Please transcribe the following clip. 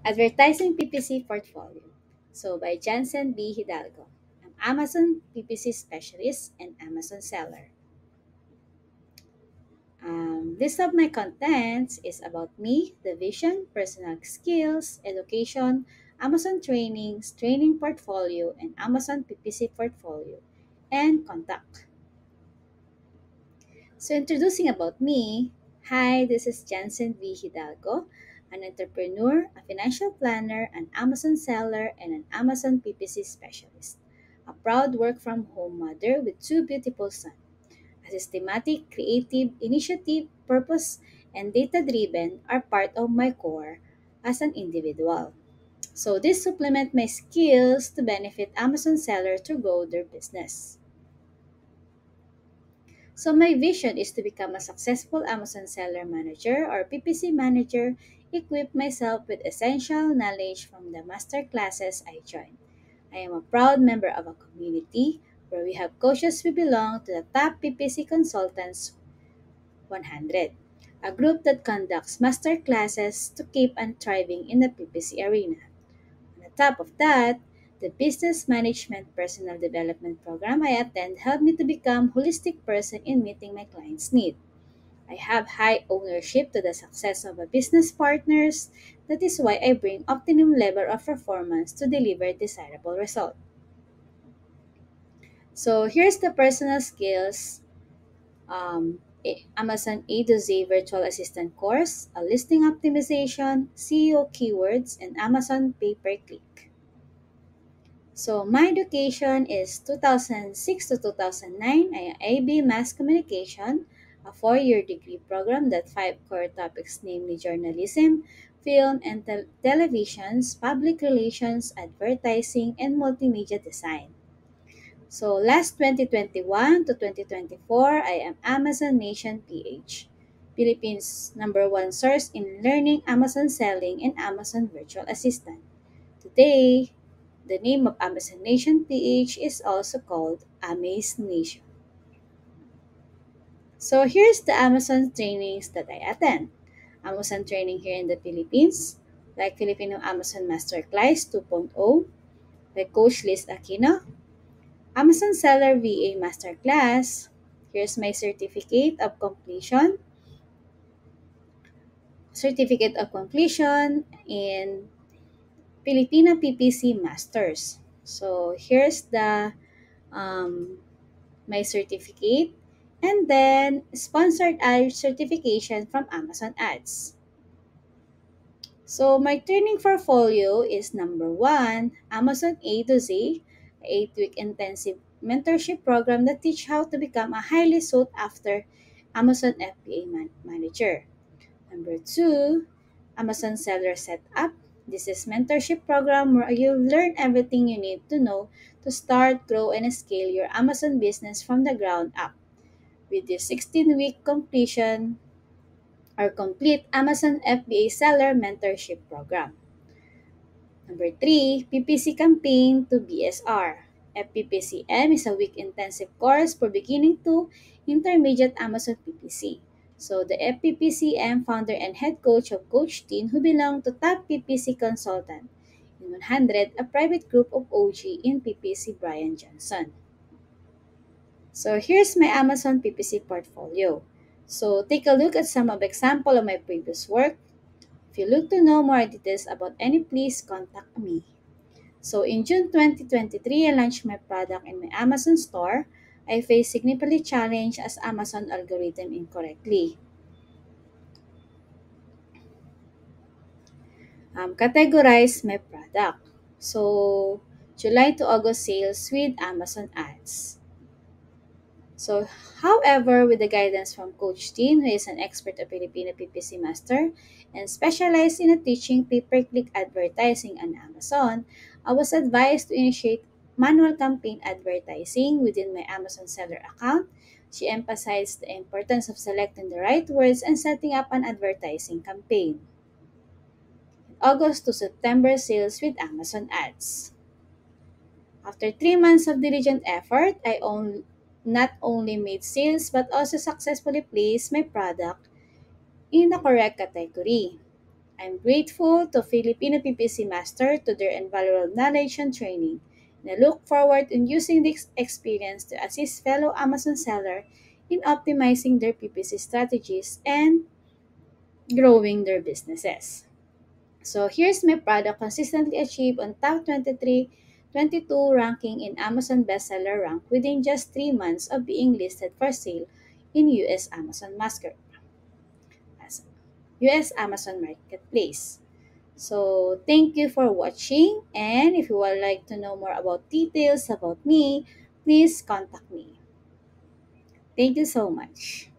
Advertising PPC Portfolio. So by Jansen B. Hidalgo. I'm Amazon PPC specialist and Amazon seller. List of my contents is about me, the vision, personal skills, education, Amazon trainings, training portfolio, and Amazon PPC portfolio, and contact. So introducing about me, hi, this is Jansen V. Hidalgo, an entrepreneur, a financial planner, an Amazon seller, and an Amazon PPC specialist. A proud work-from-home mother with two beautiful sons. A systematic, creative, initiative, purpose, and data-driven are part of my core as an individual. So this supplement my skills to benefit Amazon sellers to grow their business. So my vision is to become a successful Amazon seller manager or PPC manager, equip myself with essential knowledge from the master classes I join. I am a proud member of a community where we have coaches who belong to the top PPC consultants 100, a group that conducts master classes to keep on thriving in the PPC arena. On top of that, the business management personal development program I attend helped me to become holistic person in meeting my clients' needs. I have high ownership to the success of a business partners. That is why I bring optimum level of performance to deliver desirable result. So here's the personal skills Amazon A to Z virtual assistant course, a listing optimization, SEO keywords, and Amazon pay per click. So my education is 2006 to 2009. I am AB Mass Communication, a four-year degree program that five core topics namely journalism, film and televisions, public relations, advertising, and multimedia design. So last 2021 to 2024, I am Amazon Nation PH, Philippines' number one source in learning Amazon selling and Amazon virtual assistant. Today, the name of Amazon Nation PH is also called Amaze Nation. So here's the Amazon trainings that I attend. Amazon training here in the Philippines, like Filipino Amazon Masterclass 2.0 by Coach Liz Aquino, Amazon Seller VA Masterclass. Here's my certificate of completion in Filipina PPC Masters. So here's the um, my certificate, and then sponsored ad certification from Amazon Ads. So my training portfolio is number one, Amazon A to Z, 8-week intensive mentorship program that teach how to become a highly sought after Amazon FBA manager. Number two, Amazon Seller Setup. This is mentorship program where you learn everything you need to know to start, grow, and scale your Amazon business from the ground up. With this 16-week completion or complete Amazon FBA Seller Mentorship Program. Number three, PPC Campaign to BSR. FPPCM is a week intensive course for beginning to intermediate Amazon PPC. So the FPPCM founder and head coach of Coach Dean who belong to top PPC consultant in 100, a private group of OG in PPC Brian Johnson. So here's my Amazon PPC portfolio. So take a look at some of example of my previous work. If you look to know more details about any, please contact me. So in June 2023, I launched my product in my Amazon store. I faced significantly challenge as Amazon algorithm incorrectly. Categorize my product. So July to August sales with Amazon ads. So, however, with the guidance from Coach Dean, who is an expert of Filipino PPC master and specialized in teaching pay-per-click advertising on Amazon, I was advised to initiate manual campaign advertising within my Amazon seller account. She emphasized the importance of selecting the right words and setting up an advertising campaign. August to September sales with Amazon ads. After 3 months of diligent effort, not only made sales but also successfully placed my product in the correct category. I'm grateful to Filipino PPC Master to their invaluable knowledge and training, and I look forward to using this experience to assist fellow Amazon seller in optimizing their PPC strategies and growing their businesses. So here's my product consistently achieved on top 23, 22 ranking in Amazon bestseller rank within just 3 months of being listed for sale in US Amazon Marketplace. So thank you for watching, and if you would like to know more about details about me, please contact me. Thank you so much.